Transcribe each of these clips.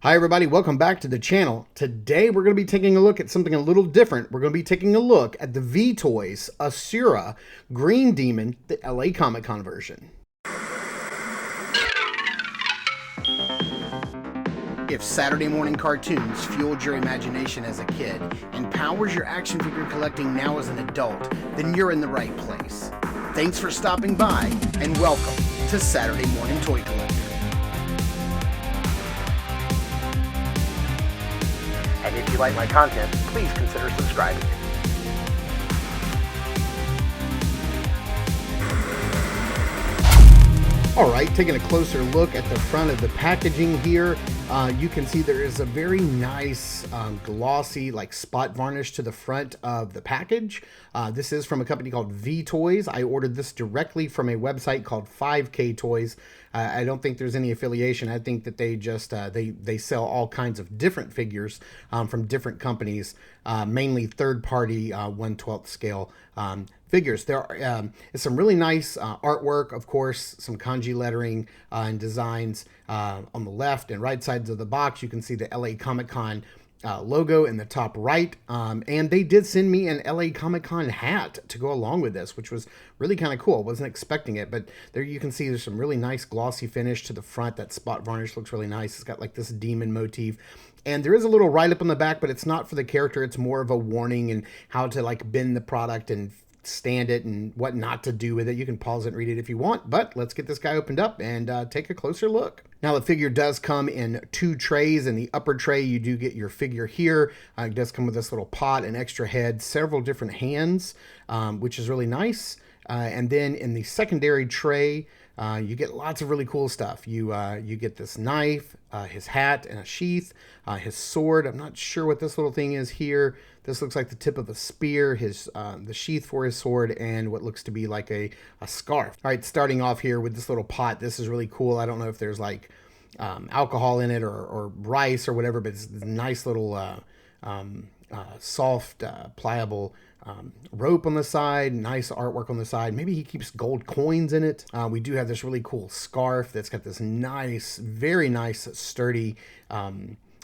Hi everybody, welcome back to the channel. Today we're going to be taking a look at something a little different. We're going to be taking a look at the V-Toys Asura Green Demon, the LA Comic Con version. If Saturday morning cartoons fueled your imagination as a kid and powers your action figure collecting now as an adult, then you're in the right place. Thanks for stopping by and welcome to Saturday Morning Toy Collector. And if you like my content, please consider subscribing. Alright, taking a closer look at the front of the packaging here, you can see there is a very nice glossy like spot varnish to the front of the package. This is from a company called V-Toys. I ordered this directly from a website called 5K Toys. I don't think there's any affiliation. I think that they just they sell all kinds of different figures from different companies, mainly third-party 1/12 scale figures. There is some really nice artwork, of course, some kanji lettering and designs on the left and right sides of the box. You can see the LA Comic Con logo in the top right, and they did send me an LA Comic Con hat to go along with this, which was really kind of cool. Wasn't expecting it, but there you can see there's some really nice glossy finish to the front. That spot varnish looks really nice. It's got like this demon motif, and there is a little write-up on the back, but it's not for the character. It's more of a warning and how to like bend the product and stand it and what not to do with it. You can pause it and read it if you want, but let's get this guy opened up and take a closer look. Now the figure does come in 2 trays. In the upper tray you do get your figure here. It does come with this little pot, an extra head, several different hands, which is really nice. And then in the secondary tray you get lots of really cool stuff. You get this knife, his hat and a sheath, his sword. I'm not sure what this little thing is here. This looks like the tip of a spear, the sheath for his sword, and what looks to be like a scarf. All right, starting off here with this little pot. This is really cool. I don't know if there's like alcohol in it or rice or whatever, but it's a nice little soft, pliable rope on the side, nice artwork on the side. Maybe he keeps gold coins in it. We do have this really cool scarf that's got this nice, very nice, sturdy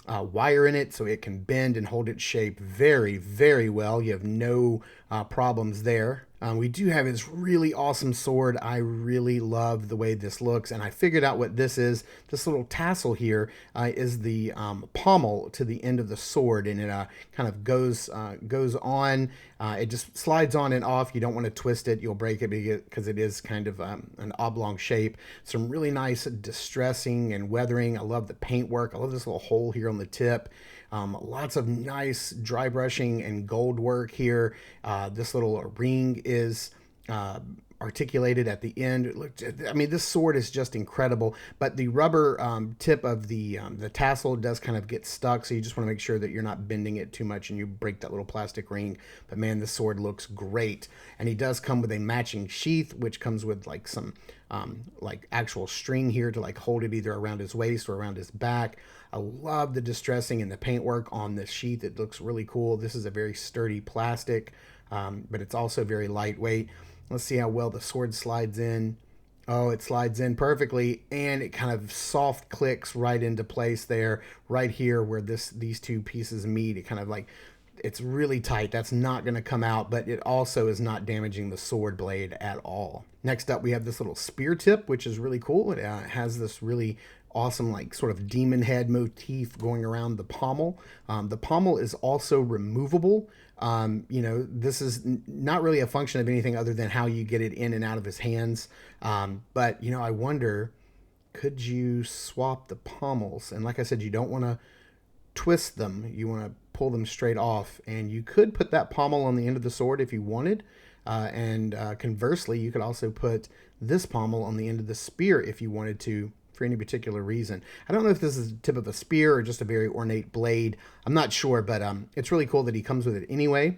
wire in it, so it can bend and hold its shape very, very well. You have no problems there. We do have this really awesome sword. I really love the way this looks, and I figured out what this is. This little tassel here is the pommel to the end of the sword, and it kind of goes on. It just slides on and off. You don't want to twist it. You'll break it because it is kind of an oblong shape. Some really nice distressing and weathering. I love the paintwork. I love this little hole here on the tip. Lots of nice dry brushing and gold work here. This little ring is articulated at the end. I mean, this sword is just incredible, but the rubber tip of the tassel does kind of get stuck, so you just want to make sure that you're not bending it too much and you break that little plastic ring. But man, this sword looks great, and he does come with a matching sheath, which comes with like some like actual string here to like hold it either around his waist or around his back. I love the distressing and the paintwork on this sheath. It looks really cool. This is a very sturdy plastic, but it's also very lightweight. Let's see how well the sword slides in. Oh, it slides in perfectly, and it kind of soft clicks right into place there, right here where these two pieces meet. It kind of like, it's really tight. That's not going to come out, but it also is not damaging the sword blade at all. Next up, we have this little spear tip, which is really cool. It has this really awesome like sort of demon head motif going around the pommel. The pommel is also removable. You know, this is not really a function of anything other than how you get it in and out of his hands. But, you know, I wonder, could you swap the pommels? And like I said, you don't want to twist them. You want to pull them straight off. And you could put that pommel on the end of the sword if you wanted. And conversely, you could also put this pommel on the end of the spear if you wanted to, for any particular reason. I don't know if this is the tip of a spear or just a very ornate blade. I'm not sure, but it's really cool that he comes with it anyway.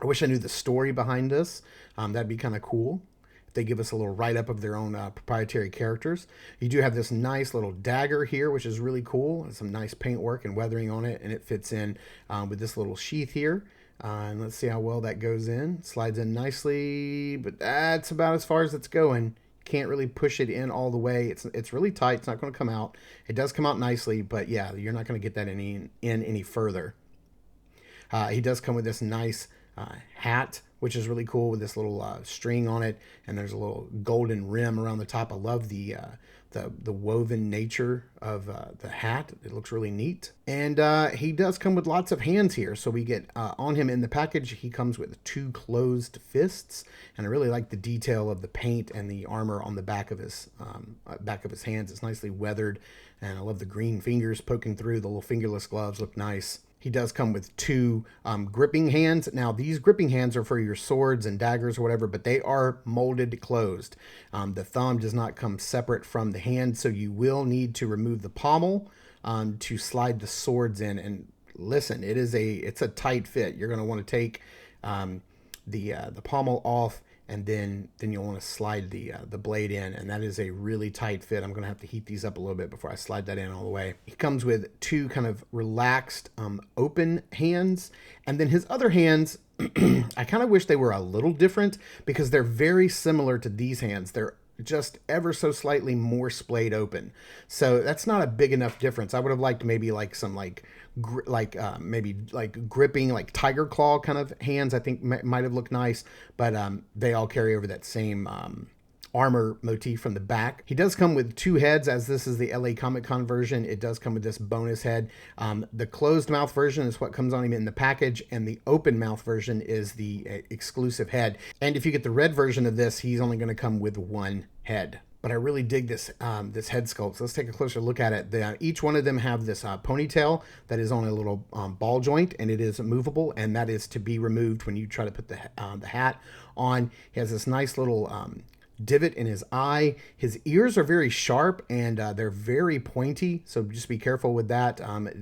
I wish I knew the story behind this. That'd be kind of cool if they give us a little write-up of their own proprietary characters. You do have this nice little dagger here, which is really cool. Some nice paintwork and weathering on it, and it fits in with this little sheath here. And let's see how well that goes in. Slides in nicely, but that's about as far as it's going. can't really push it in all the way. It's really tight. It's not going to come out. It does come out nicely, but yeah, you're not going to get that in any further. He does come with this nice hat, which is really cool with this little string on it, and there's a little golden rim around the top. I love the woven nature of the hat. It looks really neat. And he does come with lots of hands here. So we get on him in the package, he comes with 2 closed fists, and I really like the detail of the paint and the armor on the back of his hands. It's nicely weathered, and I love the green fingers poking through. The little fingerless gloves look nice. He does come with 2 gripping hands. Now, these gripping hands are for your swords and daggers or whatever, but they are molded closed. The thumb does not come separate from the hand, so you will need to remove the pommel to slide the swords in. And listen, it's a tight fit. You're going to want to take the pommel off, and then you'll want to slide the blade in, and that is a really tight fit. I'm going to have to heat these up a little bit before I slide that in all the way. He comes with 2 kind of relaxed open hands, and then his other hands, I kind of wish they were a little different because they're very similar to these hands. They're just ever so slightly more splayed open, so that's not a big enough difference. I would have liked maybe like some maybe like gripping, like tiger claw kind of hands. I think might have looked nice, but they all carry over that same armor motif from the back. He does come with 2 heads, as this is the LA Comic Con version. It does come with this bonus head. The closed mouth version is what comes on him in the package, and the open mouth version is the exclusive head. And if you get the red version of this, he's only going to come with 1 head. But I really dig this this head sculpt. So let's take a closer look at it. Each one of them have this ponytail that is on a little ball joint, and it is movable, and that is to be removed when you try to put the hat on. He has this nice little divot in his eye. His ears are very sharp, and they're very pointy, so just be careful with that.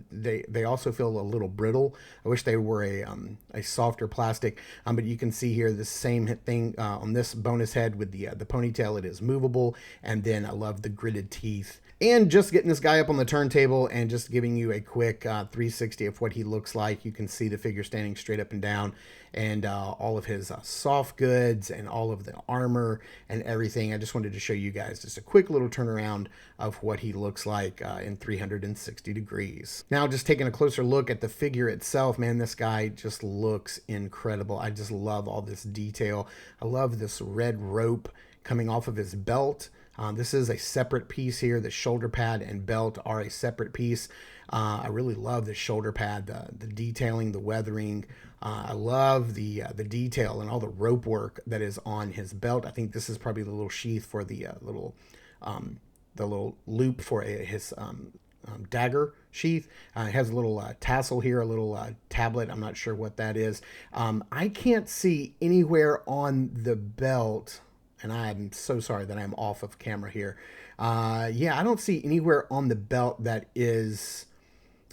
They also feel a little brittle. I wish they were a softer plastic, but you can see here the same thing on this bonus head with the ponytail. It is movable, and then I love the gritted teeth. And just getting this guy up on the turntable and just giving you a quick 360 of what he looks like. You can see the figure standing straight up and down, and all of his soft goods and all of the armor and everything. I just wanted to show you guys just a quick little turnaround of what he looks like in 360 degrees. Now, just taking a closer look at the figure itself, man, this guy just looks incredible. I just love all this detail. I love this red rope coming off of his belt. This is a separate piece here. The shoulder pad and belt are a separate piece. I really love the shoulder pad, the detailing, the weathering. I love the detail and all the rope work that is on his belt. I think this is probably the little sheath for the little loop for his dagger sheath. It has a little tassel here, a little tablet. I'm not sure what that is. I can't see anywhere on the belt, and I'm so sorry that I'm off of camera here. Yeah, I don't see anywhere on the belt that is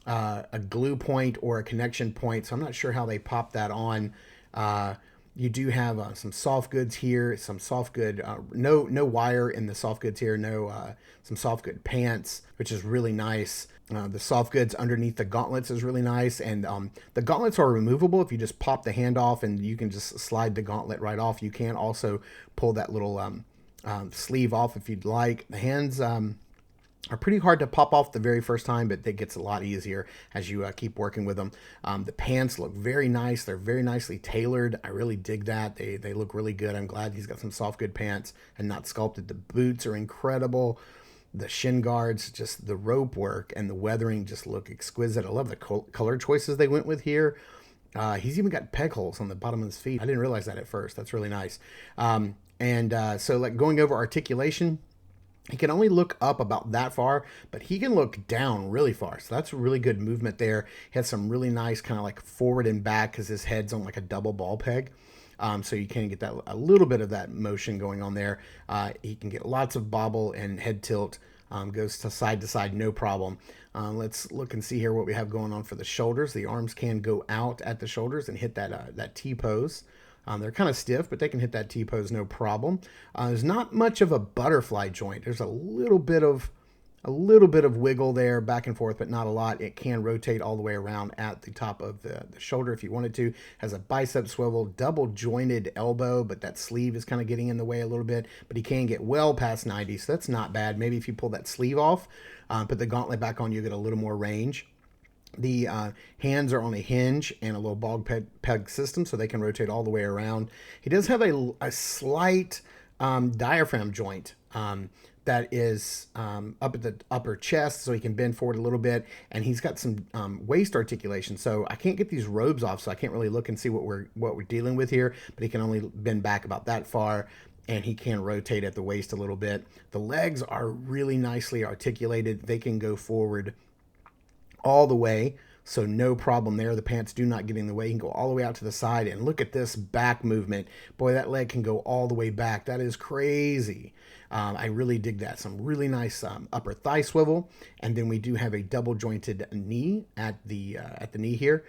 a glue point or a connection point, so I'm not sure how they pop that on. You do have some soft goods here, some soft good, no wire in the soft goods here, some soft good pants, which is really nice. The soft goods underneath the gauntlets is really nice, and the gauntlets are removable. If you just pop the hand off, and you can just slide the gauntlet right off. You can also pull that little sleeve off if you'd like. The hands are pretty hard to pop off the very first time, but it gets a lot easier as you keep working with them. The pants look very nice. They're very nicely tailored. I really dig that. They look really good. I'm glad he's got some soft good pants and not sculpted. The boots are incredible. The shin guards, just the rope work and the weathering just look exquisite. I love the color choices they went with here. He's even got peg holes on the bottom of his feet. I didn't realize that at first. That's really nice. So like going over articulation, he can only look up about that far, but he can look down really far. So that's really good movement there. He has some really nice kind of like forward and back because his head's on like a double ball peg. So you can get that a little bit of that motion going on there. He can get lots of bobble and head tilt. Goes to side, no problem. Let's look and see here what we have going on for the shoulders. The arms can go out at the shoulders and hit that T-pose. They're kind of stiff, but they can hit that T-pose no problem. There's not much of a butterfly joint. There's a little bit of a little bit of wiggle there back and forth, but not a lot. It can rotate all the way around at the top of the shoulder if you wanted to. Has a bicep swivel, double jointed elbow, but that sleeve is kind of getting in the way a little bit, but he can get well past 90, so that's not bad. Maybe if you pull that sleeve off, put the gauntlet back on, you get a little more range. The hands are on a hinge and a little ball peg system, so they can rotate all the way around. He does have a slight diaphragm joint that is up at the upper chest, so he can bend forward a little bit, and he's got some waist articulation. So I can't get these robes off, so I can't really look and see what we're dealing with here. But he can only bend back about that far, and he can rotate at the waist a little bit. The legs are really nicely articulated. They can go forward all the way, so no problem there. The pants do not get in the way. You can go all the way out to the side, and look at this back movement. Boy, that leg can go all the way back. That is crazy. I really dig that. Some really nice upper thigh swivel, and then we do have a double jointed knee at the knee here,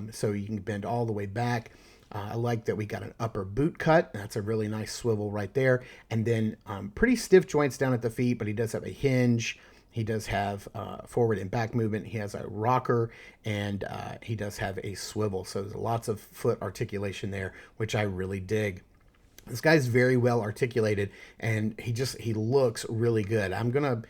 so you can bend all the way back. I like that we got an upper boot cut. That's a really nice swivel right there, and then pretty stiff joints down at the feet, but he does have a hinge. He does have forward and back movement. He has a rocker, and he does have a swivel. So there's lots of foot articulation there, which I really dig. This guy's very well articulated, and he looks really good. I'm gonna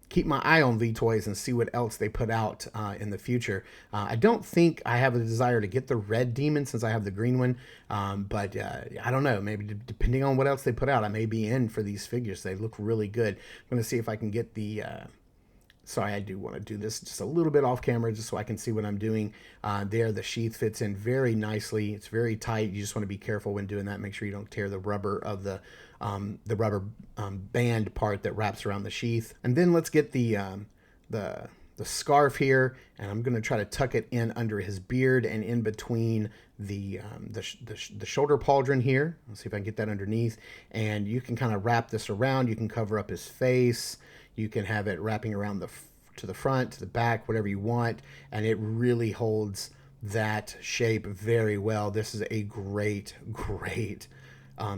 keep my eye on V-Toys and see what else they put out in the future. I don't think I have a desire to get the red demon since I have the green one, but I don't know. Maybe depending on what else they put out, I may be in for these figures. They look really good. I'm going to see if I can get the... Sorry, I do want to do this just a little bit off camera just so I can see what I'm doing. There, the sheath fits in very nicely. It's very tight. You just want to be careful when doing that. Make sure you don't tear the rubber of the rubber band part that wraps around the sheath. And then let's get the scarf here, and I'm going to try to tuck it in under his beard and in between the shoulder pauldron here. Let's see if I can get that underneath. And you can kind of wrap this around. You can cover up his face. You can have it wrapping around to the front, to the back, whatever you want, and it really holds that shape very well. This is a great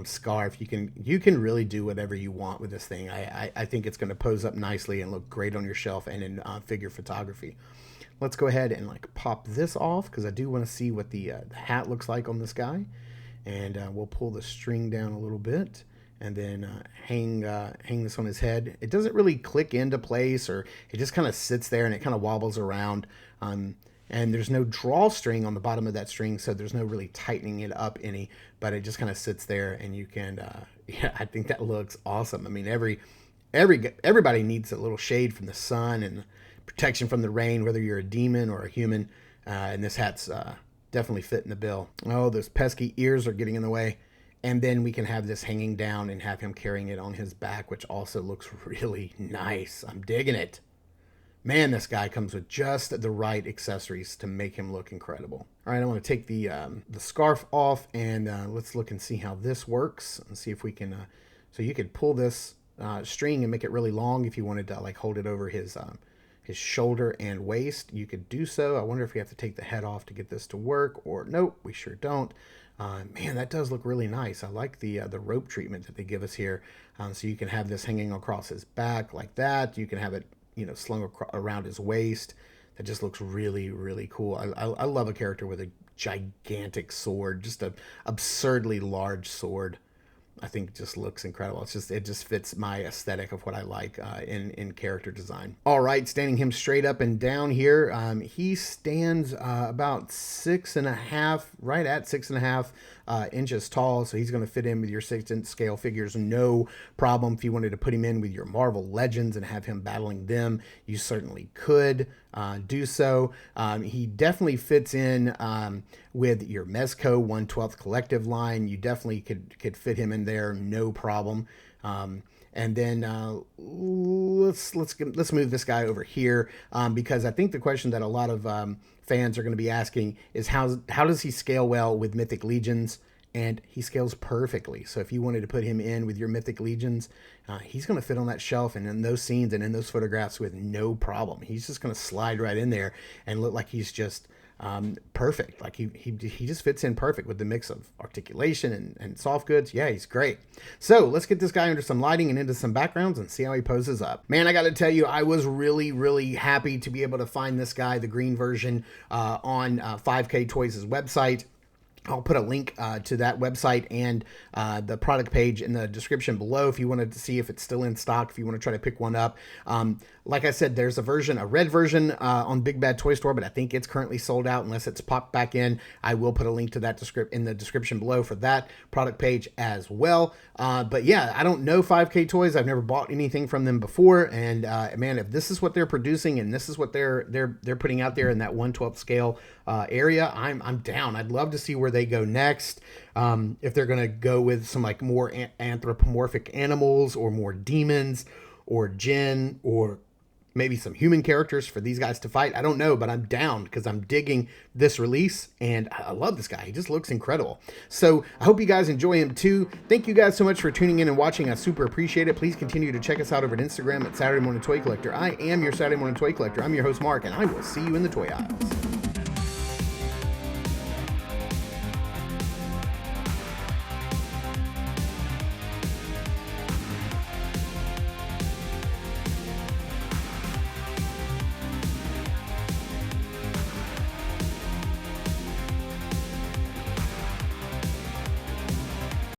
scarf. You can really do whatever you want with this thing. I think it's going to pose up nicely and look great on your shelf and in figure photography. Let's go ahead and pop this off because I do want to see what the hat looks like on this guy, and we'll pull the string down a little bit. And then hang this on his head. It doesn't really click into place, or it just kind of sits there and it kind of wobbles around. And there's no drawstring on the bottom of that string, so there's no really tightening it up any. But it just kind of sits there, and you can. Yeah, I think that looks awesome. I mean, everybody needs a little shade from the sun and protection from the rain, whether you're a demon or a human. And this hat's definitely fitting the bill. Oh, those pesky ears are getting in the way. And then we can have this hanging down and have him carrying it on his back, which also looks really nice. I'm digging it. Man, this guy comes with just the right accessories to make him look incredible. All right, I want to take the scarf off, and let's look and see how this works and see if we can... so you could pull this string and make it really long if you wanted to hold it over his shoulder and waist. You could do so. I wonder if we have to take the head off to get this to work, or nope, we sure don't. Man, that does look really nice. I like the rope treatment that they give us here. So you can have this hanging across his back like that. You can have it, slung around his waist. That just looks really, really cool. I love a character with a gigantic sword, just an absurdly large sword. I think just looks incredible. It just fits my aesthetic of what I like in character design. All right, standing him straight up and down here. He stands about 6.5, right at 6.5 inches tall. So he's going to fit in with your 6-inch scale figures, no problem. If you wanted to put him in with your Marvel Legends and have him battling them, you certainly could do so. He definitely fits in with your Mezco 1/12 collective line. You definitely could fit him in there, no problem. And then let's move this guy over here because I think the question that a lot of fans are going to be asking is how does he scale well with Mythic Legions? And he scales perfectly. So if you wanted to put him in with your Mythic Legions, he's going to fit on that shelf and in those scenes and in those photographs with no problem. He's just going to slide right in there and look like he's just perfect. Like he just fits in perfect with the mix of articulation and soft goods. Yeah, he's great. So let's get this guy under some lighting and into some backgrounds and see how he poses up. Man, I got to tell you, I was really happy to be able to find this guy, the green version, on 5K Toys' website. I'll put a link to that website and the product page in the description below if you wanted to see if it's still in stock, if you want to try to pick one up. Like I said, there's a red version on Big Bad Toy Store, but I think it's currently sold out unless it's popped back in. I will put a link to that in the description below for that product page as well. But yeah, I don't know 5K Toys. I've never bought anything from them before. And man, if this is what they're producing and this is what they're putting out there in that 1/12 scale area, I'm down. I'd love to see where they go next. If they're going to go with some like more anthropomorphic animals or more demons or Jinn or maybe some human characters for these guys to fight. I don't know, but I'm down because I'm digging this release and I love this guy. He just looks incredible. So I hope you guys enjoy him too. Thank you guys so much for tuning in and watching. I super appreciate it. Please continue to check us out over at Instagram at Saturday Morning Toy Collector. I am your Saturday Morning Toy Collector. I'm your host, Mark, and I will see you in the toy aisles.